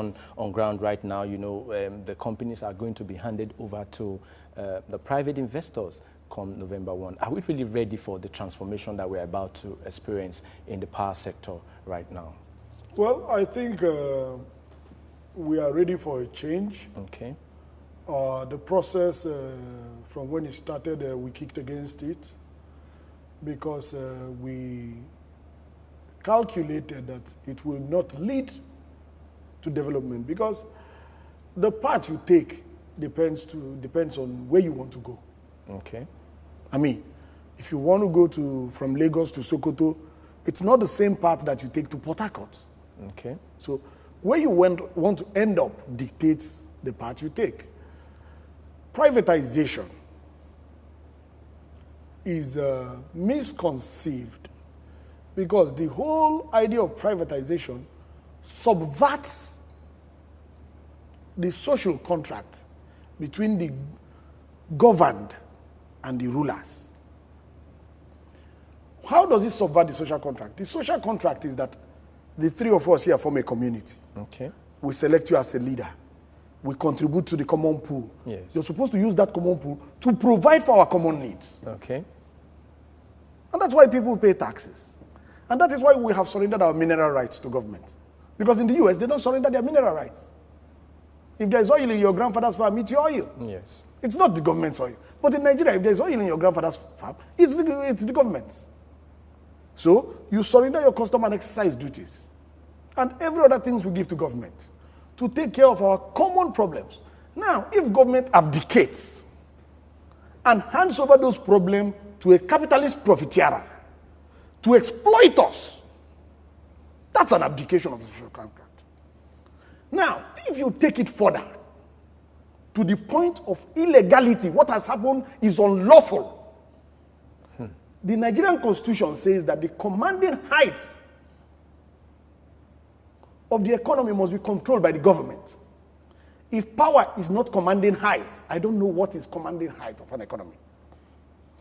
situation on ground right now? You know, the companies are going to be handed over to the private investors come November 1. Are we really ready for the transformation that we're about to experience in the power sector right now? Well, I think we are ready for a change. Okay. The process, from when it started, we kicked against it because we calculated that it will not lead to development, because the path you take depends on where you want to go. Okay. I mean, if you want to go from Lagos to Sokoto, it's not the same path that you take to Port Harcourt. Okay. So where you want to end up dictates the path you take. Privatization is misconceived because the whole idea of privatization subverts the social contract between the governed and the rulers. How does it subvert the social contract? The social contract is that the three of us here form a community. Okay. We select you as a leader. We contribute to the common pool. Yes. You're supposed to use that common pool to provide for our common needs. Okay. And that's why people pay taxes. And that is why we have surrendered our mineral rights to government. Because in the US, they don't surrender their mineral rights. If there's oil in your grandfather's farm, it's your oil. Yes. It's not the government's oil. But in Nigeria, if there's oil in your grandfather's farm, it's the government's. So you surrender your custom and exercise duties and every other things we give to government to take care of our common problems. Now, if government abdicates and hands over those problems to a capitalist profiteer to exploit us, that's an abdication of the social contract. Now, if you take it further to the point of illegality, what has happened is unlawful. The Nigerian Constitution says that the commanding height of the economy must be controlled by the government. If power is not commanding height, I don't know what is commanding height of an economy.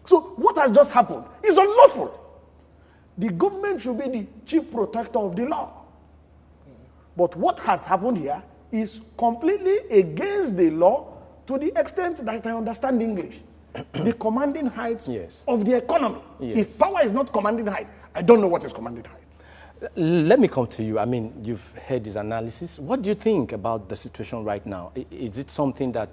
So what has just happened is unlawful. The government should be the chief protector of the law. But what has happened here is completely against the law to the extent that I understand English. The commanding height of the economy. Yes. If power is not commanding height, I don't know what is commanding height. Let me come to you. I mean, you've heard his analysis. What do you think about the situation right now? Is it something that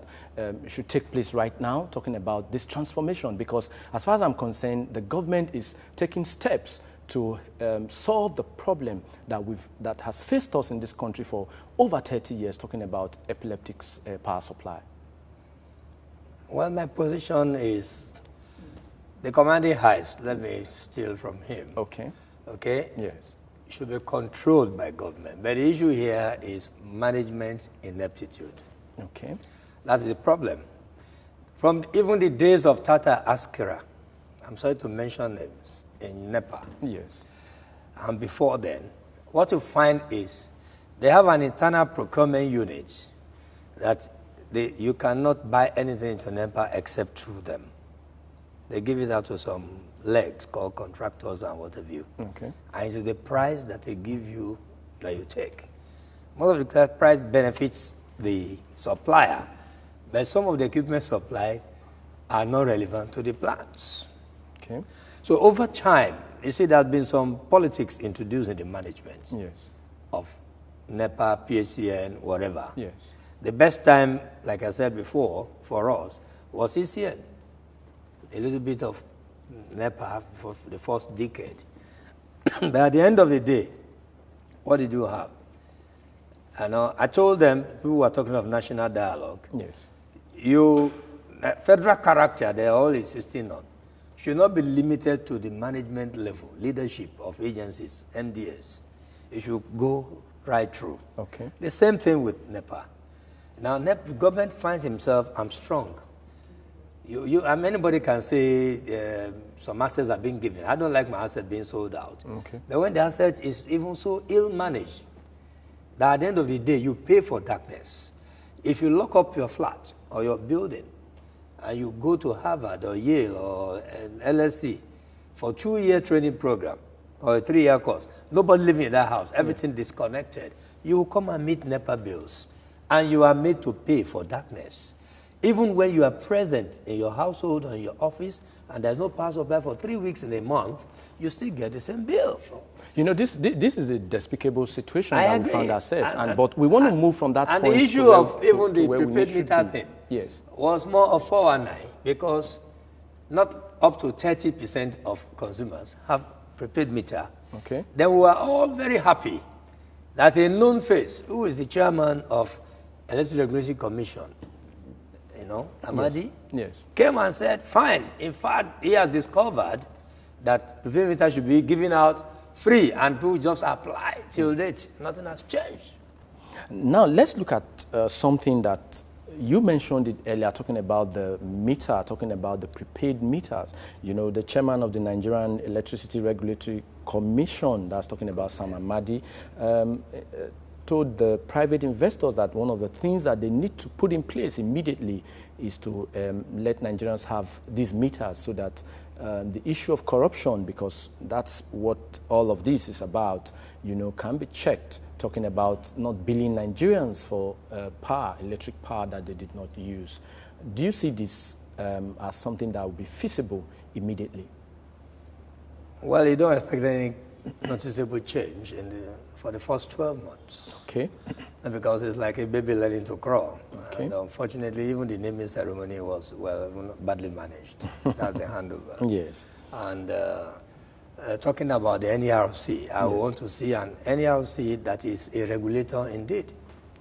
should take place right now, talking about this transformation? Because as far as I'm concerned, the government is taking steps to solve the problem that has faced us in this country for over 30 years, talking about epileptic power supply. Well, my position is the commanding heights, let me steal from him. Okay. Okay? Yes. Should be controlled by government. But the issue here is management ineptitude. Okay. That's the problem. From even the days of Tata Askira, I'm sorry to mention names, in Nepal. Yes. And before then, what you find is they have an internal procurement unit that you cannot buy anything into Nepal except through them. They give it out to some legs called contractors and what have you. Okay. And it is the price that they give you that you take. Most of the price benefits the supplier, but some of the equipment supplied are not relevant to the plants. Okay. So over time, you see there has been some politics introduced in the management of NEPA, PHCN, whatever. Yes. The best time, like I said before, for us was ECN. A little bit of NEPA for the first decade. But at the end of the day, what did you have? I told them, people were talking of national dialogue. Yes. Federal character, they are all insisting on, should not be limited to the management level, leadership of agencies, MDS. It should go right through. Okay. The same thing with NEPA. Now, the government finds himself, I'm strong. Anybody can say some assets are being given. I don't like my asset being sold out. Okay. But when the asset is even so ill-managed, that at the end of the day, you pay for darkness. If you lock up your flat or your building, and you go to Harvard or Yale or an LSC for a 2-year training program or a 3-year course, nobody living in that house, everything disconnected. you will come and meet NEPA bills, and you are made to pay for darkness. Even when you are present in your household or in your office, and there's no power supply for 3 weeks in a month, you still get the same bill. Sure. You know, this is a despicable situation I that agree. we found ourselves, but we want to move from that and point the issue to of where, even to the where we prepaid should meter be. thing Yes. was more of 419, because not up to 30% of consumers have prepaid meter. Okay. Then we were all very happy that a known face, who is the chairman of Electric Regulatory Commission, Amadi, Yes. came and said, fine. In fact, he has discovered that prepaid meter should be given out free, and people just apply till date. Nothing has changed. Now, let's look at something that you mentioned it earlier, talking about the meter, talking about the prepaid meters. You know, the chairman of the Nigerian Electricity Regulatory Commission, that's talking about Sam Amadi, told the private investors that one of the things that they need to put in place immediately is to let Nigerians have these meters, so that the issue of corruption, because that's what all of this is about, can be checked, talking about not billing Nigerians for electric power that they did not use. Do you see this as something that would be feasible immediately? Well, you don't expect any noticeable change for the first 12 months. Okay. Because it's like a baby learning to crawl. Okay. And unfortunately, even the naming ceremony was, badly managed. That's the handover. Yes. And talking about the NERC, I want to see an NERC that is a regulator indeed.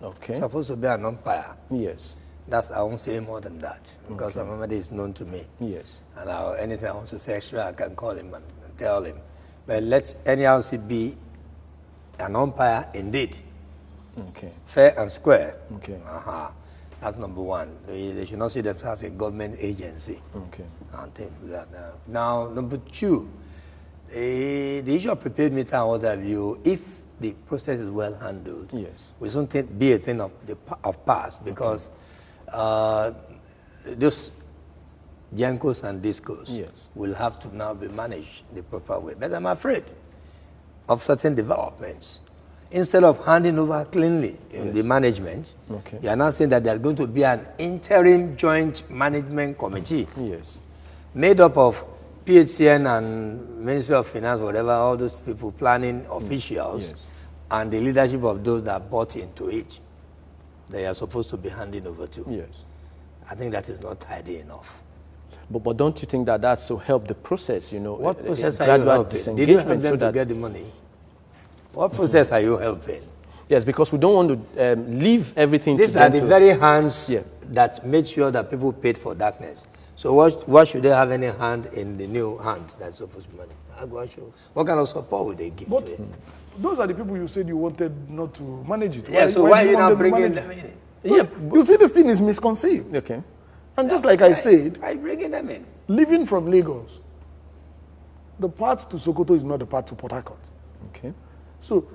Okay. It's supposed to be an umpire. Yes. I won't say more than that, because Amadi is known to me. Yes. And anything I want to say extra, I can call him and tell him. But let NERC be an umpire indeed. Okay. Fair and square. Okay. That's number one. They should not see themselves as a government agency. Okay. And things like that. Now, number two, the issue of prepaid meter and what have you, if the process is well handled, yes, we shouldn't be a thing of past, because those Jankos and Discos will have to now be managed the proper way. But I'm afraid of certain developments. Instead of handing over cleanly in the management, they are now saying that there's going to be an interim joint management committee made up of PHCN and Ministry of Finance, whatever, all those people, planning officials, and the leadership of those that bought into it, they are supposed to be handing over to. Yes. I think that is not tidy enough. But don't you think that that's to help the process, What process are you helping? Did you help them to get the money? What process are you helping? Yes, because we don't want to leave everything These to them. These are the very hands that made sure that people paid for darkness. So what should they have any hand in the new hand that's supposed to be money? What kind of support would they give to it? Those are the people you said you wanted not to manage it. Yeah, why are you not bringing them in? So you see, this thing is misconceived. Okay. And just like I said, why bringing them in? Living from Lagos, the path to Sokoto is not the path to Port Harcourt. Okay. So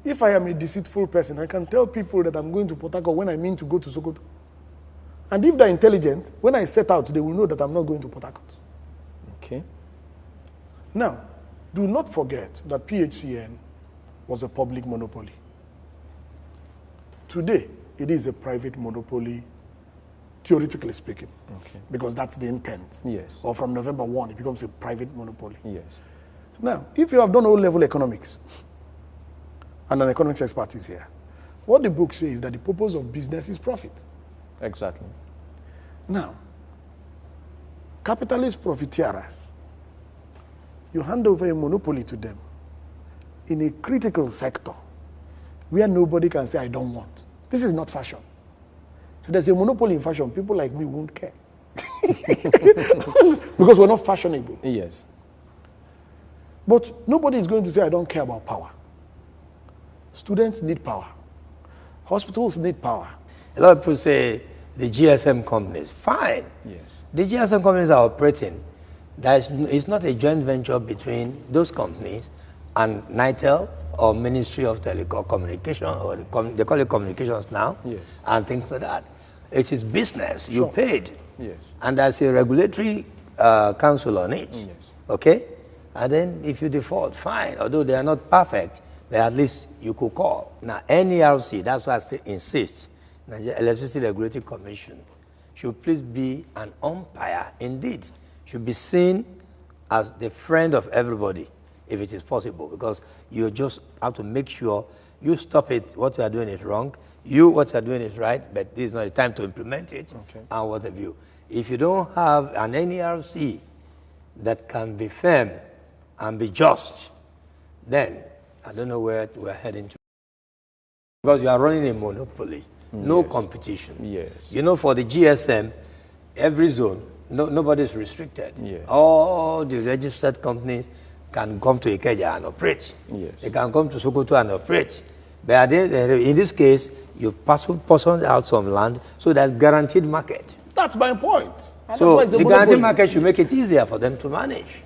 if I am a deceitful person, I can tell people that I'm going to Port Harcourt when I mean to go to Sokoto. And if they're intelligent, when I set out, they will know that I'm not going to Port Harcourt. Okay. Now, do not forget that PHCN was a public monopoly. Today, it is a private monopoly, theoretically speaking, because that's the intent. Yes. Or from November 1, it becomes a private monopoly. Yes. Now, if you have done O-level economics, and an economics expert is here, what the book says is that the purpose of business is profit. Exactly. Now, capitalist profiteers, you hand over a monopoly to them in a critical sector where nobody can say, I don't want. This is not fashion. If there's a monopoly in fashion, people like me won't care. Because we're not fashionable. Yes. But nobody is going to say, I don't care about power. Students need power. Hospitals need power. A lot of people say the GSM companies, fine. Yes. The GSM companies are operating. It's not a joint venture between those companies and NITEL or Ministry of Telecommunications, or they call it communications now, and things like that. It is business. You paid. Yes. And there's a regulatory council on it. Yes. Okay? And then if you default, fine. Although they are not perfect, but at least you could call. Now, NERC, that's why I still insist, Nigeria Electricity Regulatory Commission, should please be an umpire, indeed, should be seen as the friend of everybody, if it is possible, because you just have to make sure you stop it, what you are doing is wrong, what you are doing is right, but this is not the time to implement it, and what have you. If you don't have an NERC that can be firm and be just, then I don't know where we're heading to. Because you are running a monopoly, no competition. Yes. You know, for the GSM, every zone, nobody is restricted. Yes. All the registered companies can come to Ikeja and operate. Yes. They can come to Sokoto and operate. But in this case, you portion out some land, so there's guaranteed market. That's my point. And So that's why it's a the guaranteed monopoly. market should make it easier for them to manage.